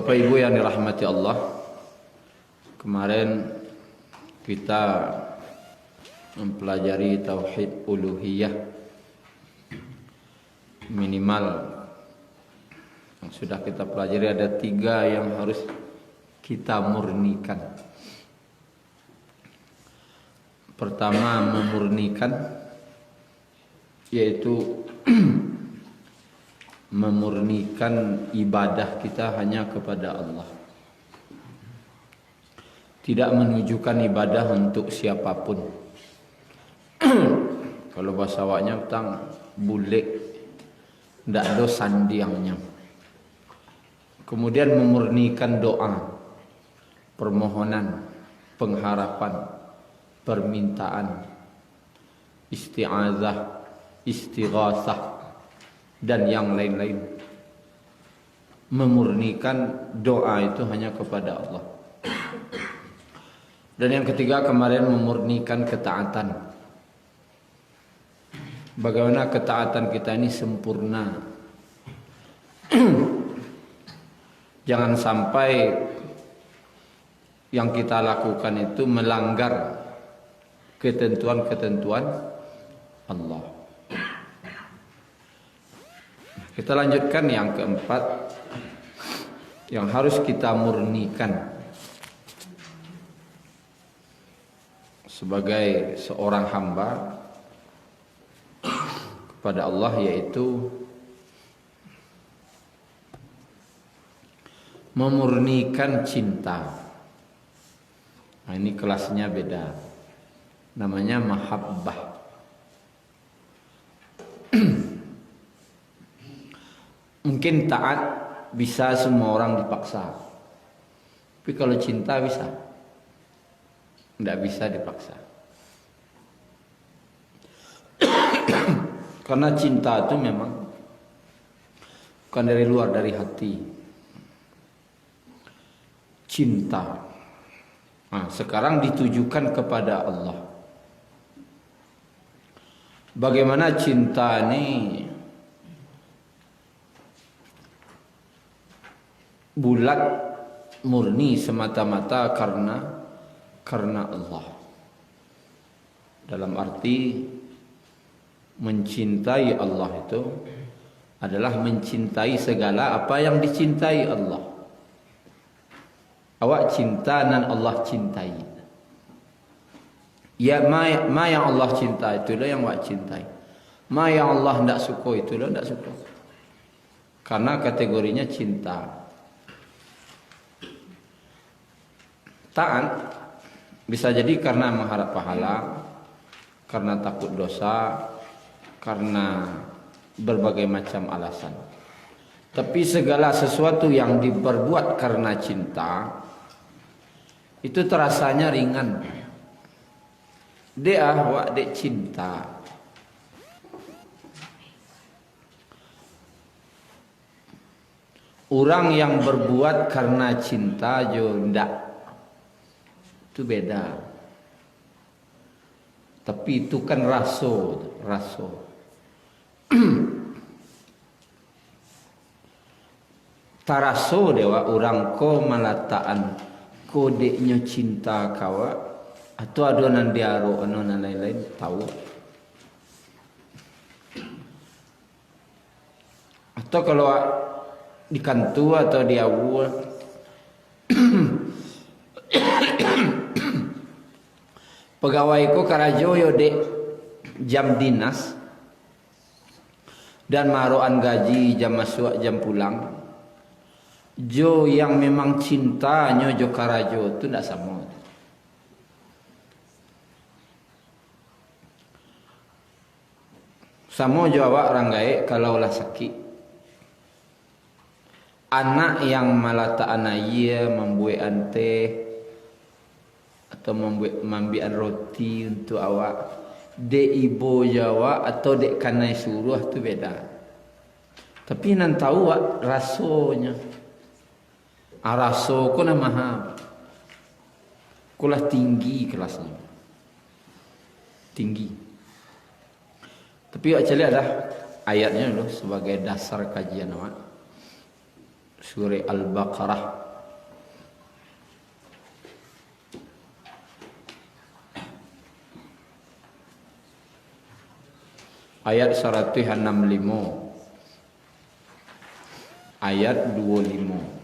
Bapak Ibu yang dirahmati Allah, kemarin kita mempelajari tauhid uluhiyah. Minimal yang sudah kita pelajari ada 3 yang harus kita murnikan. Pertama, memurnikan, yaitu memurnikan ibadah kita hanya kepada Allah. Tidak menunjukkan ibadah untuk siapapun. Kalau bahasa awaknya tentang bulik, ndak ada sandiangnya. Kemudian memurnikan doa, permohonan, pengharapan, permintaan, isti'azah, istighasah, dan yang lain-lain. Memurnikan doa itu hanya kepada Allah. Dan yang ketiga kemarin memurnikan ketaatan. Bagaimana ketaatan kita ini sempurna. Jangan sampai yang kita lakukan itu melanggar ketentuan-ketentuan Allah. Kita lanjutkan yang keempat, yang harus kita murnikan sebagai seorang hamba kepada Allah, yaitu memurnikan cinta. Nah, ini kelasnya beda, namanya mahabbah. Mungkin taat bisa semua orang dipaksa, tapi kalau cinta bisa, tidak bisa dipaksa. Karena cinta itu memang bukan dari luar, dari hati. Cinta. Nah, sekarang ditujukan kepada Allah. Bagaimana cinta ini bulat, murni, semata-mata karena Allah. Dalam arti mencintai Allah itu adalah mencintai segala apa yang dicintai Allah. Awak cinta dan Allah cintai. Ya, ma yang Allah cinta itulah yang awak cintai. Ma yang Allah tidak suka itulah tidak suka. Karena kategorinya cinta. Taat bisa jadi karena mengharap pahala, karena takut dosa, karena berbagai macam alasan. Tapi segala sesuatu yang diperbuat karena cinta itu terasanya ringan. Dia wak dek cinta. Orang yang berbuat karena cinta jo ndak, itu beda. Tapi itu kan raso. Taraso dewa orang ko malataan kodenya cinta kawa atau adonan diaro adonan lain-lain tahu. Atau kalau di kantu atau di awal pegawaiku karajoyo dek jam dinas dan maroan gaji jam masuk jam pulang. Jo yang memang cintanya jo karajo itu tidak sama. Sama jo awak orang gaek kalau lah sakit. Anak yang malata anaya membuat ante atau membuat roti untuk awak, dek ibu Jawa atau dek kanai suruh itu beda. Tapi nan tahu awak rasonya. Raso ko na mahal. Kulah tinggi kelasnya. Tinggi. Tapi awak cari ada ayatnya loh sebagai dasar kajian awak. surah Al-Baqarah ayat 165 ayat 25.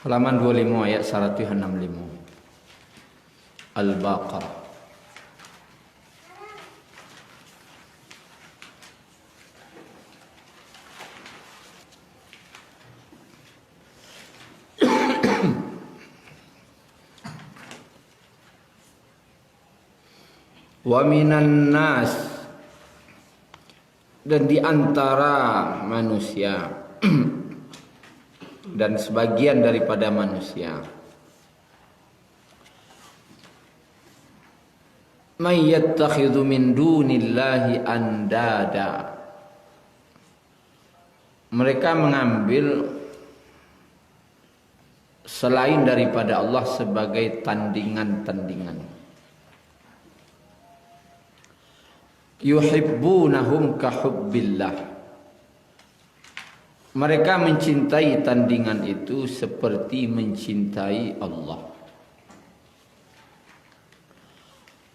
Halaman 25 ayat 165 Al-Baqarah. Wa minan nas, dan di antara manusia dan sebagian daripada manusia, may yattakhidhu min dunillahi andada, mereka mengambil selain daripada Allah sebagai tandingan-tandingan. Yuhibbunahum kahubbillah, mereka mencintai tandingan itu seperti mencintai Allah.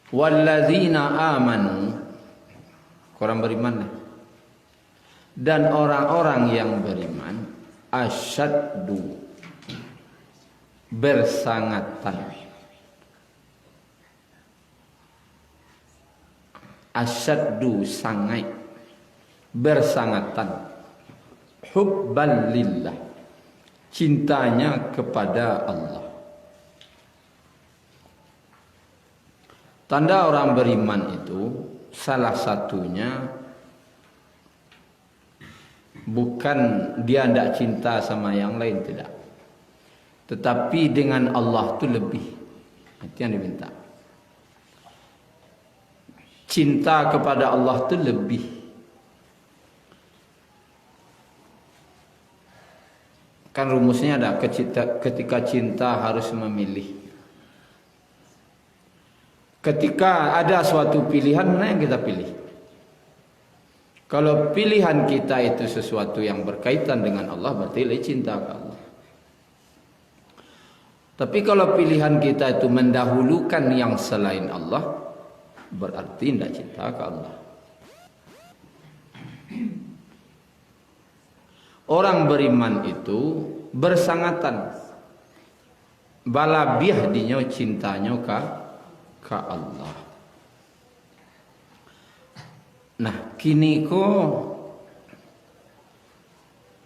Walladzina amanu, orang beriman, dan orang-orang yang beriman, asyaddu, bersangatan. Asyaddu, sangat, bersangatan. Hubban lillah, cintanya kepada Allah. Tanda orang beriman itu salah satunya bukan dia tidak cinta sama yang lain, tidak, tetapi dengan Allah itu lebih. Itu yang diminta. Cinta kepada Allah itu lebih. Kan rumusnya ada, ketika cinta harus memilih. Ketika ada suatu pilihan, mana yang kita pilih? Kalau pilihan kita itu sesuatu yang berkaitan dengan Allah, berarti cinta ke Allah. Tapi kalau pilihan kita itu mendahulukan yang selain Allah, berarti tidak cinta ke Allah. Orang beriman itu bersangatan, balabiah dinyo cintanya ke Allah. Nah, kini ko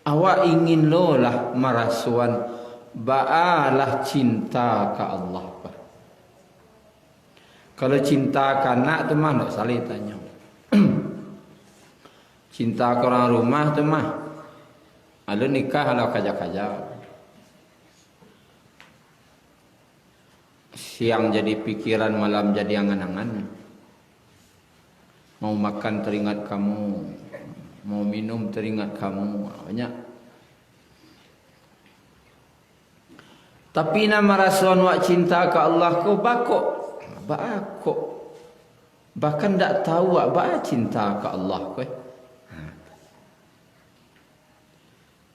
awak ingin lo lah merasuan baalah cinta ke Allah. Kalau cinta ke anak tu mah nak saling tanya. Cinta ke orang rumah tu mah, ada nikah kalau kaja-kaja. Siang jadi pikiran, malam jadi angan-angan. Mau makan teringat kamu, mau minum teringat kamu, banyak. Tapi nama rasuan wak cinta ke Allah ko bakok. Bakok. Bahkan tak tahu wak cinta ke Allah ko.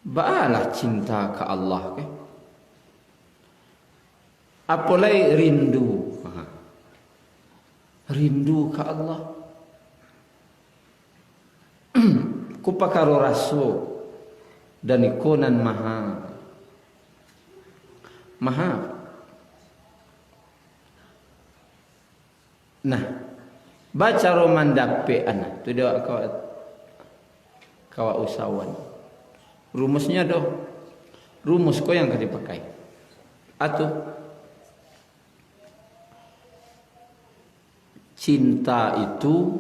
Baalah cinta ke Allah ko. Apalagi rindu. Rindu ke Allah. Ku pakaro rasul dan ikonan maha Nah, baca roman dape anak tu dia kawa usahawan. Rumusnya doh. Rumus ko yang dipakai. Atau cinta itu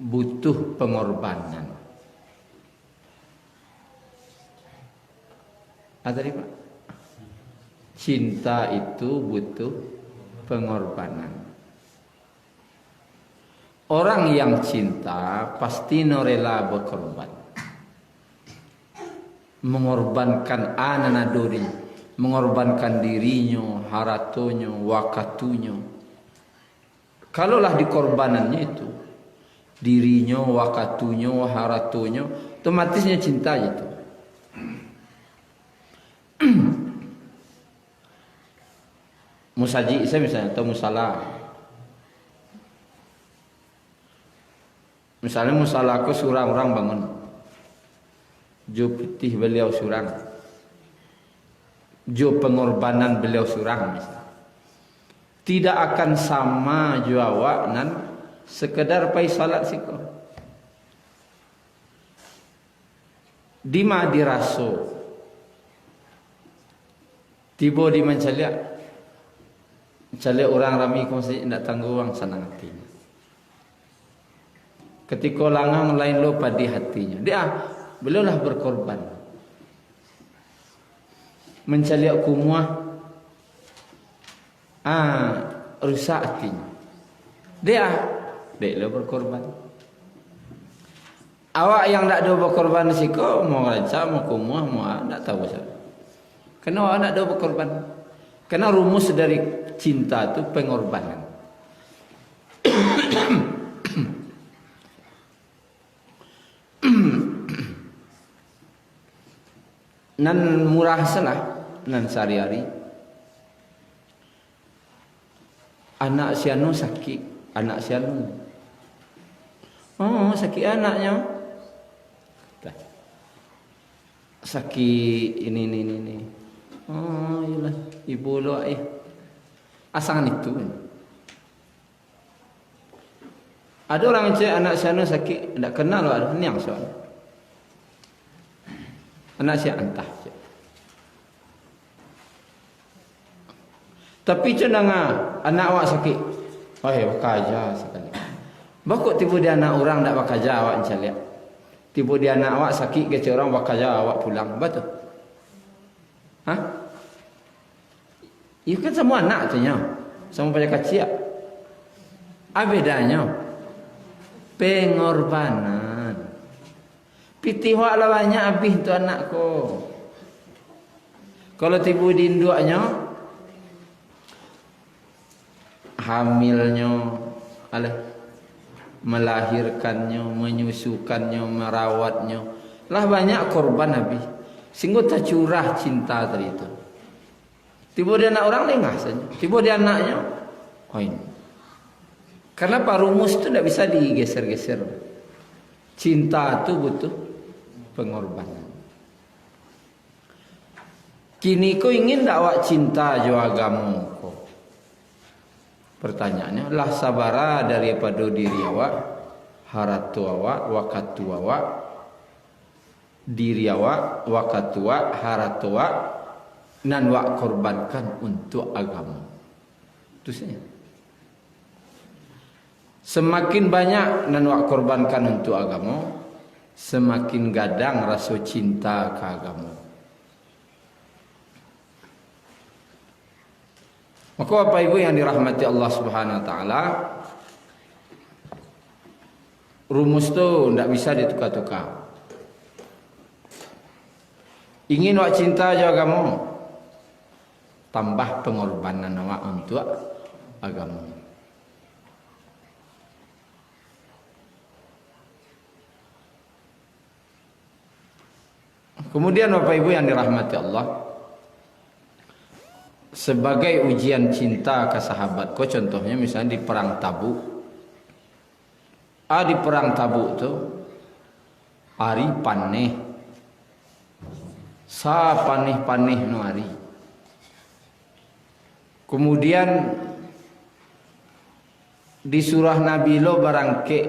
butuh pengorbanan. Ada Pak? Cinta itu butuh pengorbanan. Orang yang cinta pasti rela berkorban. Mengorbankan ananadori, mengorbankan dirinya, haratonya, wakatunya. Kalaulah dikorbanannya itu dirinya, wakatunya, haratonya, otomatisnya cinta itu. Musaji saya misalnya atau musalah. Misalnya musalah aku surang orang bangun. Jo putih beliau surang. Jo pengorbanan beliau surang misalnya. Tidak akan sama jo awak nan sekedar pai salat siko. Di ma diraso. Tiba di mencaliak. Mencaliak orang ramai kau masih nak tangguh orang senang hatinya. Ketika langang lain lupa di hatinya. Dia beliaulah berkorban. Mencaliak kumuah. Rusak hatinya. Dia berkorban. Awak yang tak ada berkorban siko mau raja mau kumuah mau tak tahu saya. Kenapa awak nak ada berkorban? Karena rumus dari cinta itu pengorbanan. Nan murah salah, nan sehari-hari. Anak sianu sakit, anak sianu. Oh, sakit anaknya. Sakit ini. Oh, iyalah, ibu lo asangan itu. Ada orang cek anak sianu sakit, tidak kenal lo ada niang soal. Anak siap entah cek. Tapi cenanga anak awak sakit. Bakaja sekali. Bakut tiba dia anak orang tak bakaja awak encaliak. Tiba dia anak awak sakit ke orang bakaja awak pulang. Betul? Hah? Ya kan semua anak tu nya. Sama pada kecil. Apa bedanya? Pengorbanan. Pitih wak lawannya habis tu anakku. Kalau tiba di induknya hamilnya melahirkannya, menyusukannya, merawatnya. Lah banyak korban habis. Sehingga tak curah cinta tadi itu. Tiba dia anak orang lengah saja. Tiba dia anaknya. Ini. Karena rumus itu tidak bisa digeser-geser. Cinta itu butuh pengorbanan. Kini kau ingin tak awak cinta jo agamamu kau? Pertanyaannya lah sabara daripada diri awak, haratu awak, wakatu awak, diri awak, wakatu awak, haratu awak, nan wak korbankan untuk agama. Itu saja. Semakin banyak nan wak korbankan untuk agama, semakin gadang rasa cinta ke agama. Maka Bapak Ibu yang dirahmati Allah Subhanahu wa taala, rumus tu tidak bisa ditukar-tukar. Ingin wak cinta je agama, tambah pengorbanan awak untuk agama. Kemudian Bapak Ibu yang dirahmati Allah, sebagai ujian cinta ke sahabat kau, contohnya misalnya di perang Tabuk. Di perang Tabuk tu hari paneh, sa paneh-paneh no hari. Kemudian disuruh Nabi lo barangke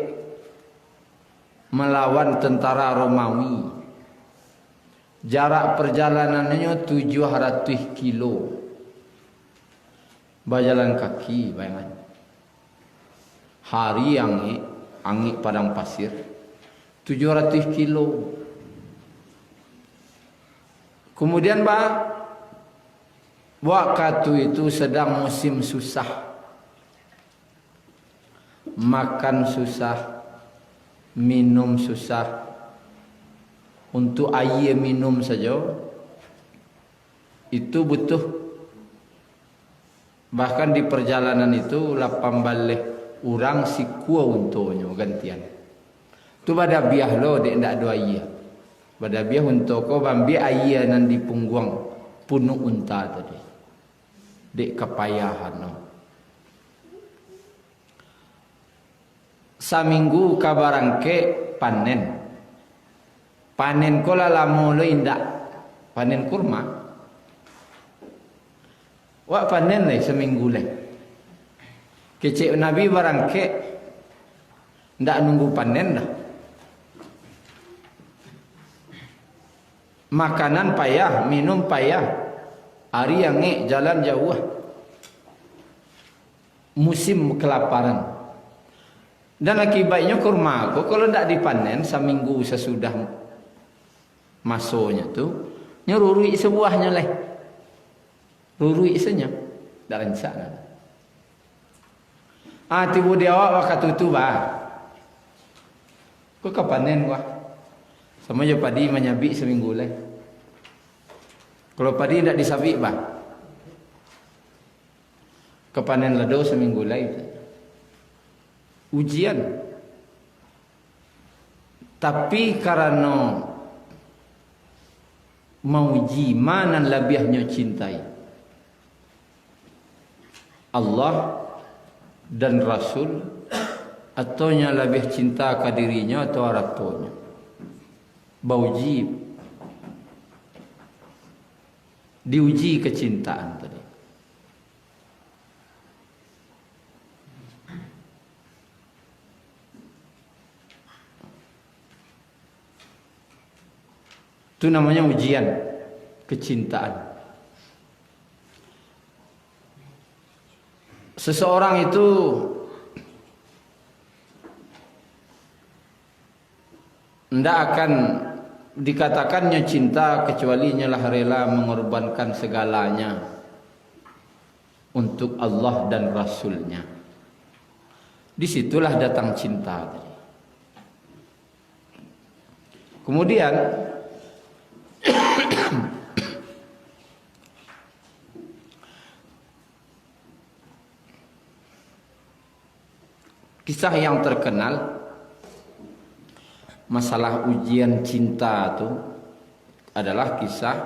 melawan tentara Romawi. Jarak perjalanannya 700 kilo. Berjalan kaki, bayangan. Hari angin padang pasir 700 kilo. Kemudian waktu itu sedang musim susah. makan susah, minum susah. Untuk air minum saja itu butuh. Bahkan di perjalanan itu 8 balik orang sikua untuknya gantian. Tu pada biah lo dek ndak do air. Pada biah untuk ko bambi air nan di pungguang punuh unta tadi. Dek kepayahan no. Saminggu kabarangke panen. Panen ko lalamu lo indak. Panen kurma. Wak panen leh seminggu leh. Kecik Nabi barangke ndak nunggu panen dah. Makanan payah, minum payah. Hari yang jalan jauh. Musim kelaparan. Dan akibatnya kurma aku kalau ndak dipanen seminggu sesudah masuknya tu nyurui sebuahnya leh. Rurui isenya dak rencana. Tibu dia awak katutu bah. Ko kapanen gua. Sama je padi menyabik seminggu leh. Kalau padi ndak disabik bah. Kepanen ledo seminggu leh. Ujian. Tapi karena mauji mana lebihnya cintai Allah dan Rasul atau nya lebih cinta ke dirinya atau ratunya. Bauji diuji kecintaan tadi. Itu namanya ujian kecintaan. Seseorang itu tidak akan dikatakannya cinta kecuali nyalah rela mengorbankan segalanya untuk Allah dan Rasulnya. Disitulah datang cinta. Kemudian kisah yang terkenal masalah ujian cinta itu adalah kisah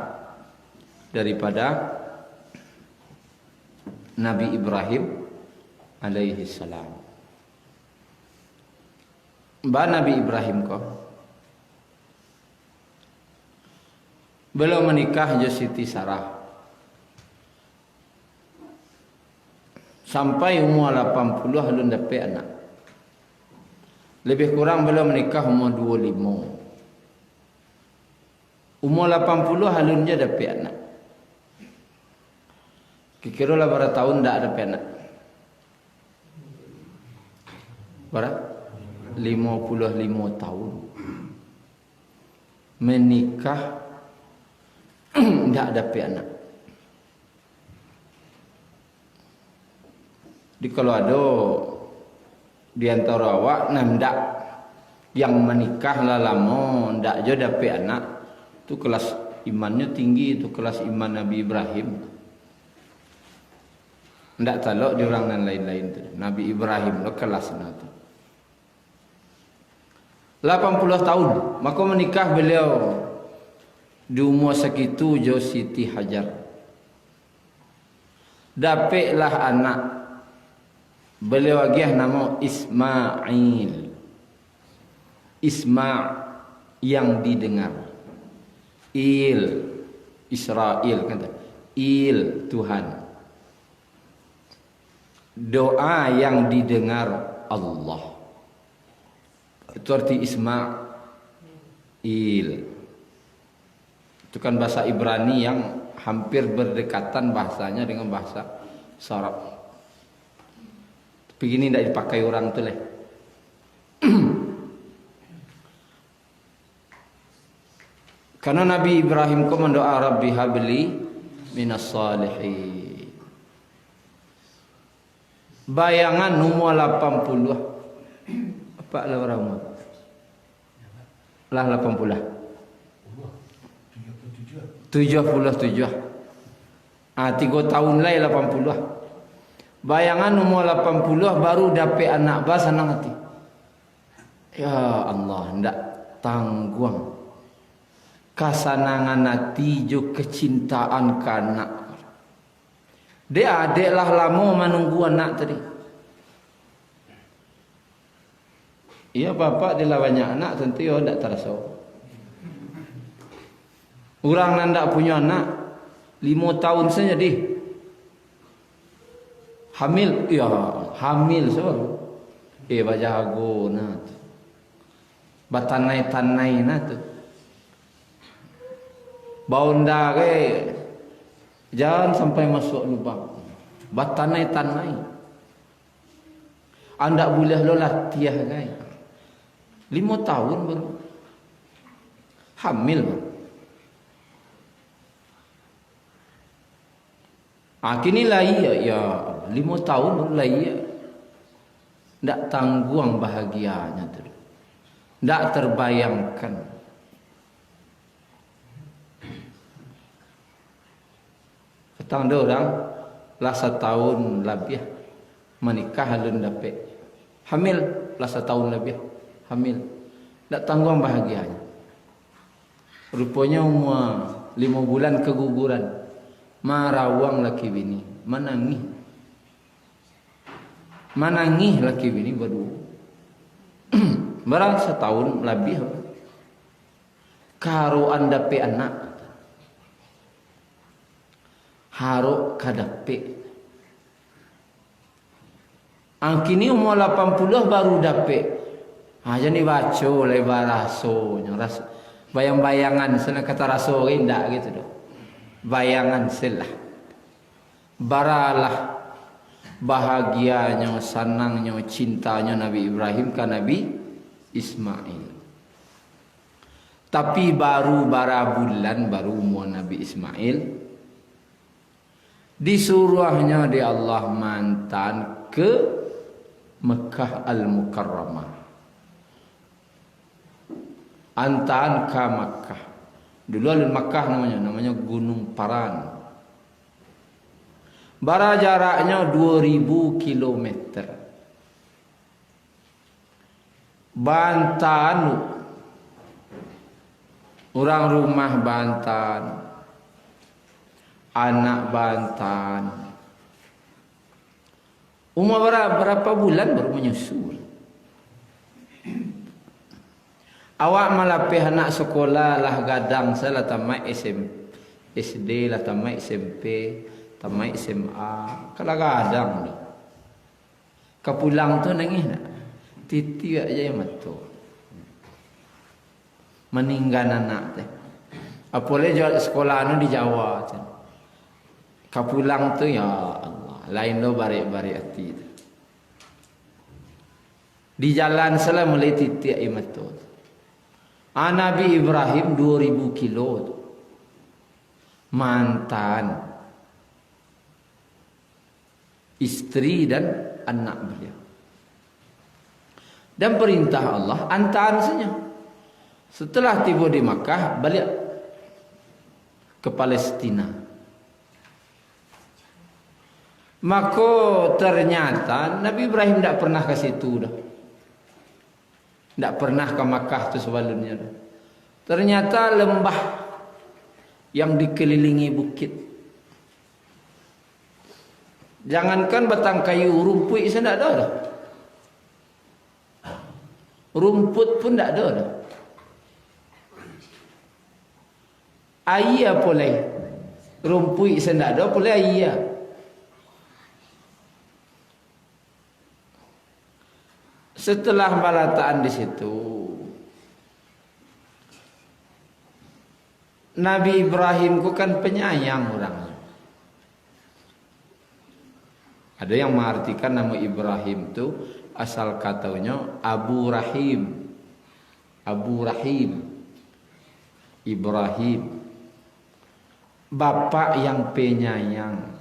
daripada Nabi Ibrahim alaihi salam. Mbak Nabi Ibrahim kok belum menikah je Siti Sarah. Sampai umur 80 belum dapat anak. Lebih kurang belum menikah umur 25. Umur 80 halun je dapat anak. Kira-kira lah berapa tahun tak dapat anak? Berapa? 55 tahun. Menikah tidak dapat anak. Di kalau ada di antara awak nandak yang menikah lah lama ndak je dapat anak, tu kelas imannya tinggi, tu kelas iman Nabi Ibrahim. Ndak talok di orang dan lain-lain tu. Nabi Ibrahim lo kelasnya tu. 80 tahun maka menikah beliau. Di umur segitu jo Siti Hajar dapatlah anak. Beliau agih nama Ismail. Yang didengar. Israel kata. Tuhan. Doa yang didengar Allah. Itu arti Ismail. Itu kan bahasa Ibrani yang hampir berdekatan bahasanya dengan bahasa Arab. Tapi ini tidak dipakai orang tu leh. Karena Nabi Ibrahim ko mendoa Rabbi habli minas salihin. Bayangan umur 80. Apa lah orang umur? Lah 80. 77. 3 tahun lain 80. Bayangan umur 80 baru dapat anak bah senang hati. Ya Allah, ndak tangguang. Kasanangan hati jo kecintaan kanak. Dia adik lah lama menunggu anak tadi. Iya bapak dia lah banyak anak tentu ya ndak terasa. Orang ndak punya anak 5 tahun saja deh. Hamil, ya hamil so. Bajago na. Batanay-tanay na tu. Baunda ke jangan sampai masuk lubang. Batanay-tanay. Anda boleh lo latiah guys. 5 tahun baru hamil baru. Kini lah ya 5 tahun baru lah iya. Ndak tangguang bahagianya tu. Ndak terbayangkan. Ketang ada orang lah 1 tahun lebih menikah halun dapat hamil lah 1 tahun lebih hamil. Ndak tangguang bahagianya. Rupanya umur 5 bulan keguguran. Marawang laki bini manangih laki bini berdua. Barang 1 tahun lebih karo anda pe anak haro kadape. Kini umur 80 baru dape. Jadi baca lebar raso bayang-bayangan sana kata raso indah gitu doh. Bayangan silah. Baralah bahagianya, senangnya, cintanya Nabi Ibrahim ke Nabi Ismail. Tapi baru bulan baru umur Nabi Ismail disuruhnya di Allah mantan ke Mekah Al-Mukarramah. Antaan ke Mekah. Dulu alun Makkah namanya Gunung Paran. Bara jaraknya 2000 kilometer. Bantan, orang rumah Bantan, anak Bantan. Umur berapa bulan baru menyusul. Awak malapih anak sekolah lah gadang saya lah tamat SD lah tamat SMP tamat SMA kalau gadang dah. Kepulang tu nangis nak titi aja yang matu. Meninggal anak teh. Apoleh jual sekolah anu di Jawa tu. Kepulang tu ya Allah lain lo barik-barik hati tu. Di jalan salah mulai titi aja matu. Nabi Ibrahim 2000 kilo mantan istri dan anak beliau. Dan perintah Allah antar saja. Setelah tiba di Makkah balik ke Palestina. Maka ternyata Nabi Ibrahim tidak pernah ke situ dah. Tidak pernah ke Makkah tu sebelumnya. Ternyata lembah yang dikelilingi bukit. Jangankan batang kayu, rumput sana tidak ada dah. Rumput pun tidak ada dah. Air boleh. Rumput sana tidak ada, boleh air. Setelah balataan di situ, Nabi Ibrahim ku kan penyayang orangnya. Ada yang mengartikan nama Ibrahim itu asal katanya Abu Rahim. Abu Rahim. Ibrahim. Bapak yang penyayang.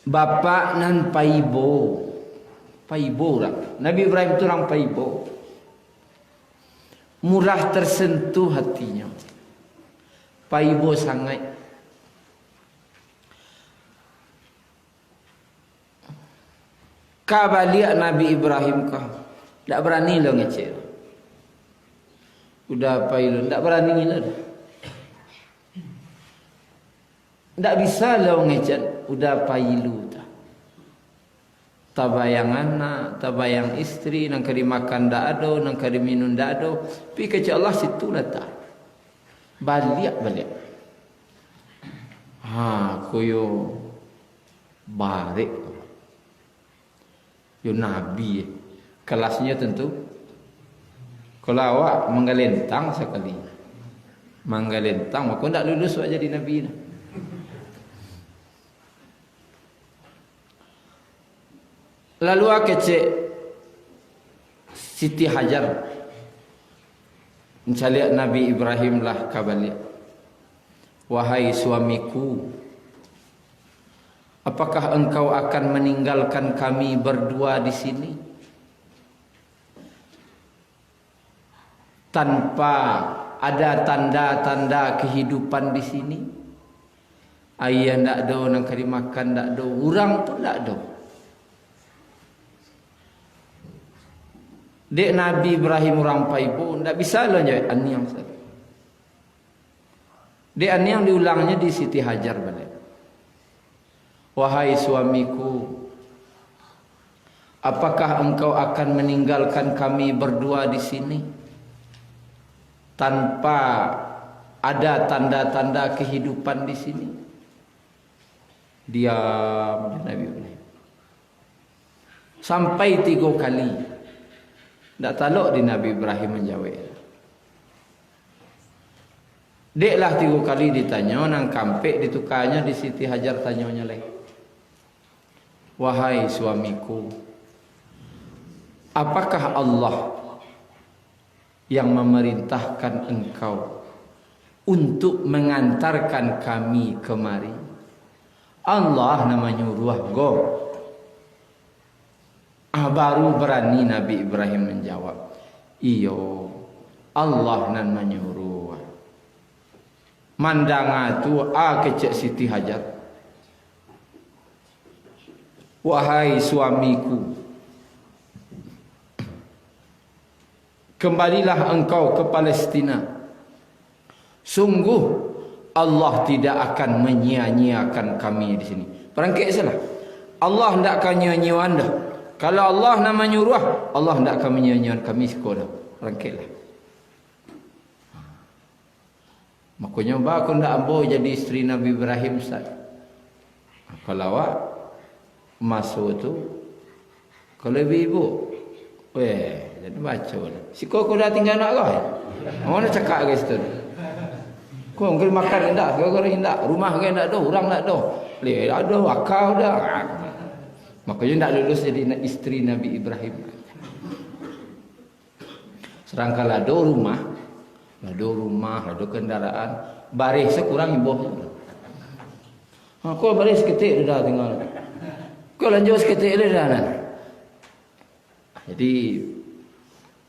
Bapa nan paibo. Paibo lah. Nabi Ibrahim tu orang paibo. Murah tersentuh hatinya. Paibo sangat. Ka balik Nabi Ibrahim kah? Tak berani lo ngecek. Udah pailu, tak berani lah. Tak bisa lo ngecek. Udah pailu dah. Tabayang anak, tabayang istri, nang kari makan dak ada, nang kari minum dak ada. Pi kecek Allah situ lah tak. Balik. Koyo barik. Yo Nabi. Kelasnya tentu. Kalau awak menggalentang sekali. Menggalentang, maka tak lulus awak jadi Nabi. Lalu kecek Siti Hajar mencaliak Nabi Ibrahim lah kabalik. Wahai suamiku, apakah engkau akan meninggalkan kami berdua di sini tanpa ada tanda-tanda kehidupan di sini? Ayah ndak ada, nang kari makan ndak ada, orang pun ndak ada. Dek Nabi Ibrahim orang paibo, tak bisa lah jawab aniang. Dek aniang diulangnya di Siti Hajar balik. Wahai suamiku, apakah engkau akan meninggalkan kami berdua di sini tanpa ada tanda-tanda kehidupan di sini? Diam Nabi Ibrahim sampai 3 kali. Tak taluk di Nabi Ibrahim menjawab. Deklah 3 kali ditanya, nang kampek ditukarnya di Siti Hajar tanyanya lagi. Wahai suamiku, apakah Allah yang memerintahkan engkau untuk mengantarkan kami kemari? Allah namanya ruah go. Baru berani Nabi Ibrahim menjawab, iyo Allah nan menyuruh. Mandanga tu kecek Siti Hajar. Wahai suamiku, kembalilah engkau ke Palestina. Sungguh Allah tidak akan menyia-nyiakan kami di sini. Perangkit salah. Allah tidak akan nyia-nyia anda. Kalau Allah nama nyuruh, Allah tidak akan menyia-nyiakan kami sekolah. Perangkitlah. Makanya aku tidak ambil jadi isteri Nabi Ibrahim. Kalau awak masuk tu, kalau ibu, jadi baca lah. Si kau dah tinggal nak kau. Mana cakap guys tu? Kau ngel makan hendak, kau hendak, rumah kau hendak do, orang tak do. Leh ada akal dah. Makanya tak lulus jadi isteri Nabi Ibrahim. Serangkal ada rumah, ada kendaraan, baris sekurang ibu. Kau baris seketik dah tinggal. Kau lanjut seketik dah dah. Jadi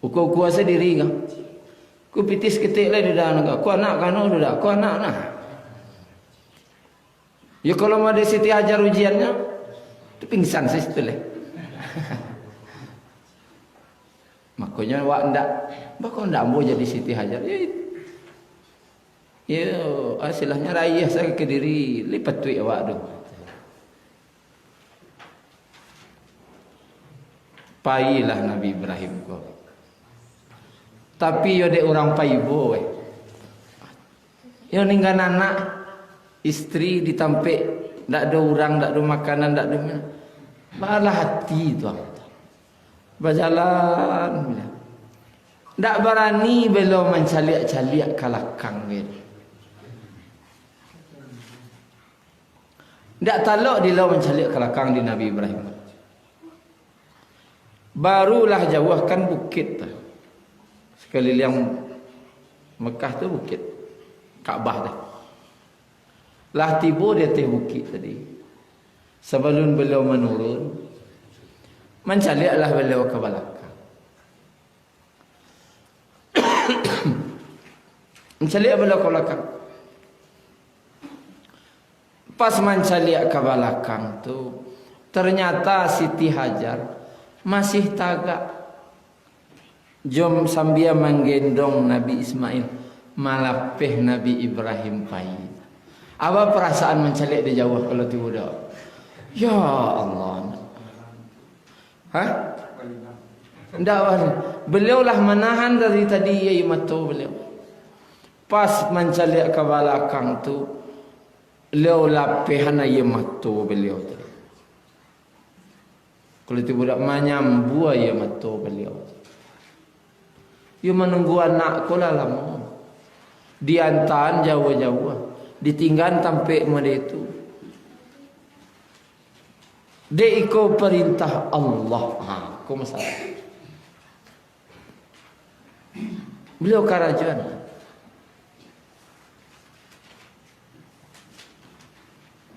kau kuasa diri kau. Kau pitis seketik dah dah. Kau anak kan dah, kau anak nah. Ya kalau mau ada Siti Hajar ujiannya, tu pingsan saya situ lah. Makanya awak ndak, bakal ndak mau jadi Siti Hajar. Ya, asilahnya rayah saya ke diri lipat tuik awak tu. Pailah Nabi Ibrahim ko. Tapi yo dek orang paibo weh. Yo ninggal anak, istri ditampik, ndak ada orang, ndak ada makanan, ndak ada minum. Malah hati tu. Berjalan. Ndak berani belo mencaliak-caliak kalakang dia. Ndak talok dia mencaliak kalakang di Nabi Ibrahim. Barulah jauhkan bukit tu. Sekeliling Mekah tu bukit. Kaabah tu. Lah tiba dia atas bukit tadi. Sebelum beliau menurun, mencaliaklah beliau ke belakang. Mencaliak beliau ke belakang. Pas mencaliak ke belakang tu, ternyata Siti Hajar masih tagak. Jom sambil menggendong Nabi Ismail, malapeh Nabi Ibrahim pai. Apa perasaan mencaliak di jauh kalau tiba-tiba? Ya Allah. Hah? Tidak, beliau lah menahan dari tadi yai matu beliau. Pas mencaliak ke belakang tu, beliau lapihan yai matu beliau tu. Kalau tidak menyambu yai matu beliau. You menunggu anak ko lah lama. Diantan jauh-jauh, ditinggal sampai mana itu. Dia ikut perintah Allah. Kau masalah. Beliau kerajaan.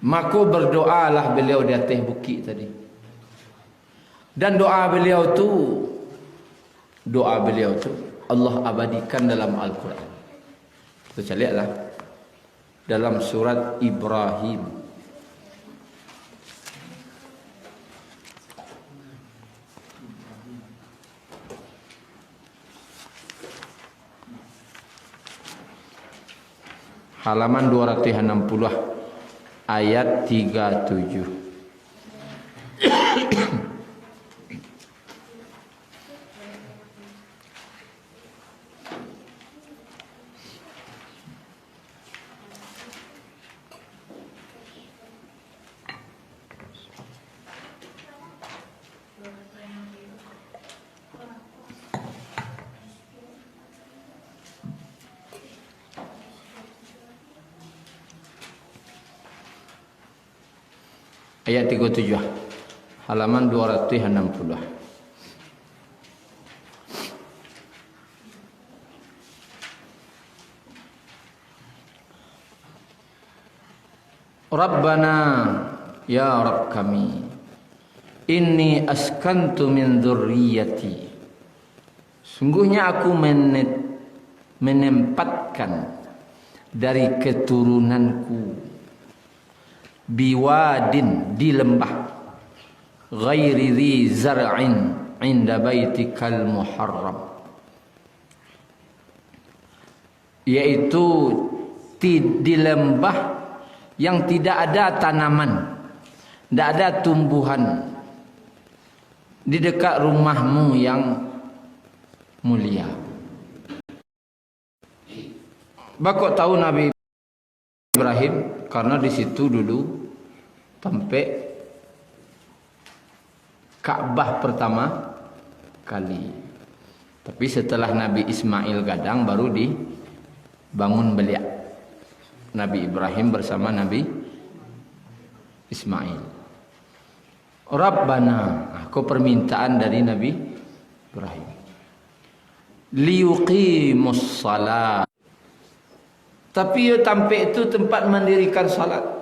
Maka berdoalah beliau di atas bukit tadi. Dan doa beliau tu Allah abadikan dalam Al-Quran. Kita lihatlah dalam surat Ibrahim. Halaman 260 ayat 37. Ayat 37 halaman 260. Rabbana, ya Rabb kami, inni askantu min dzurriyyati, sungguhnya aku menempatkan dari keturunanku, biwadin, di lembah, ghairi dzi zar'in inda baitikal muharram, yaitu di lembah yang tidak ada tanaman, tidak ada tumbuhan, di dekat rumahmu yang mulia. Bakok tahu Nabi Ibrahim karena di situ dulu tempat Ka'bah pertama kali. Tapi setelah Nabi Ismail gadang baru dibangun beliak Nabi Ibrahim bersama Nabi Ismail. Rabbana, aku permintaan dari Nabi Ibrahim, liyuqimus salat, tapi tempat itu tempat mendirikan salat.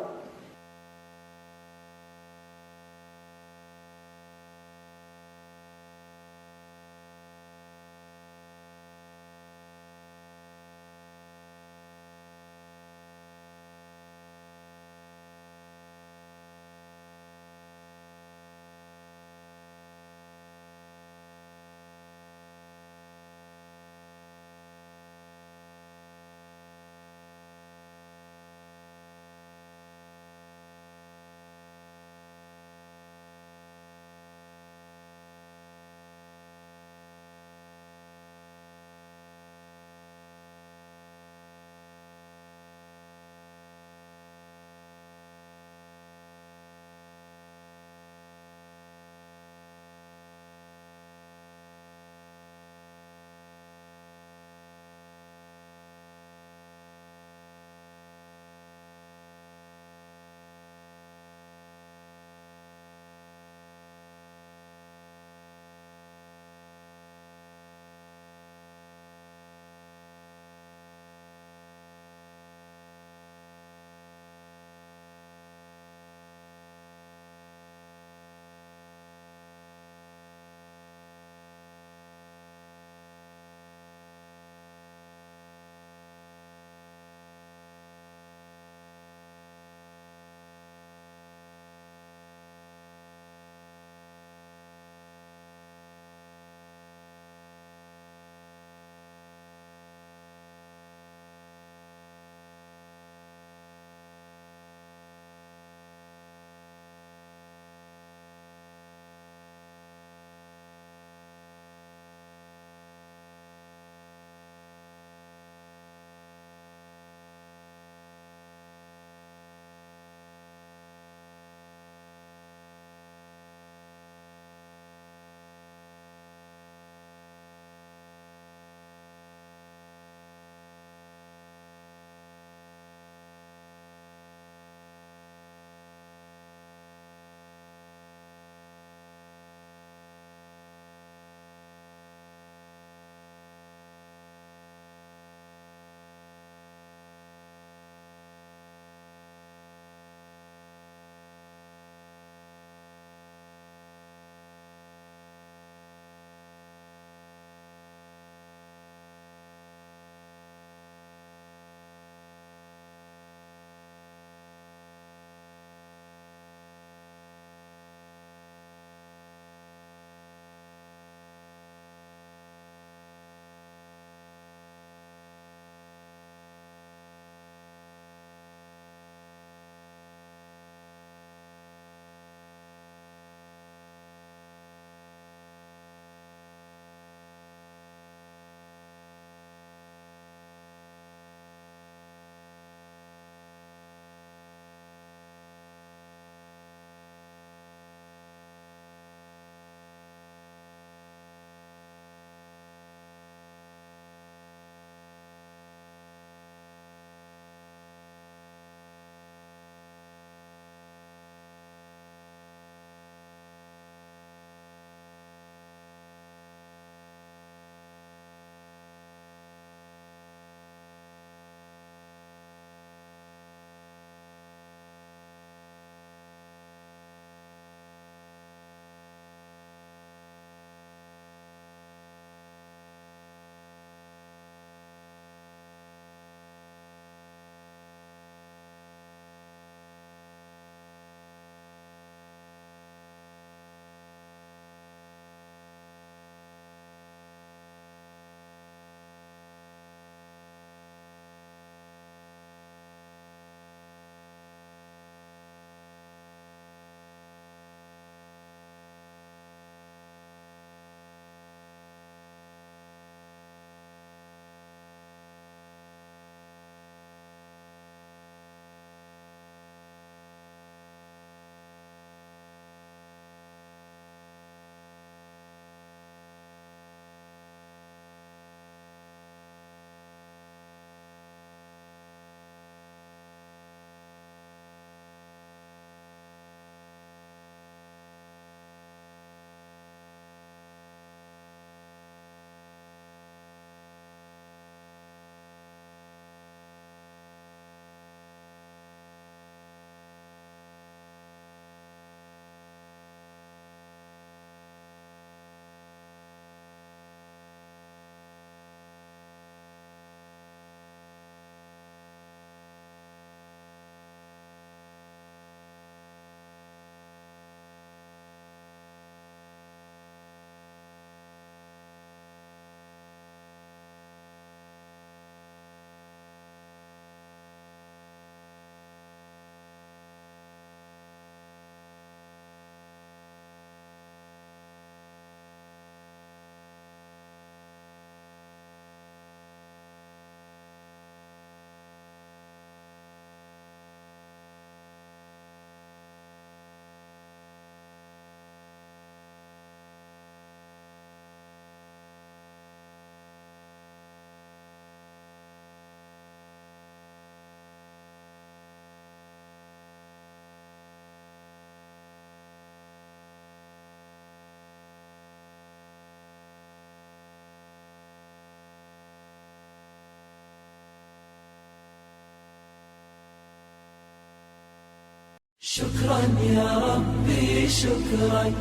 شكرا يا ربي شكرا،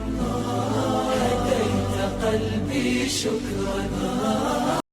هديت قلبي شكرا.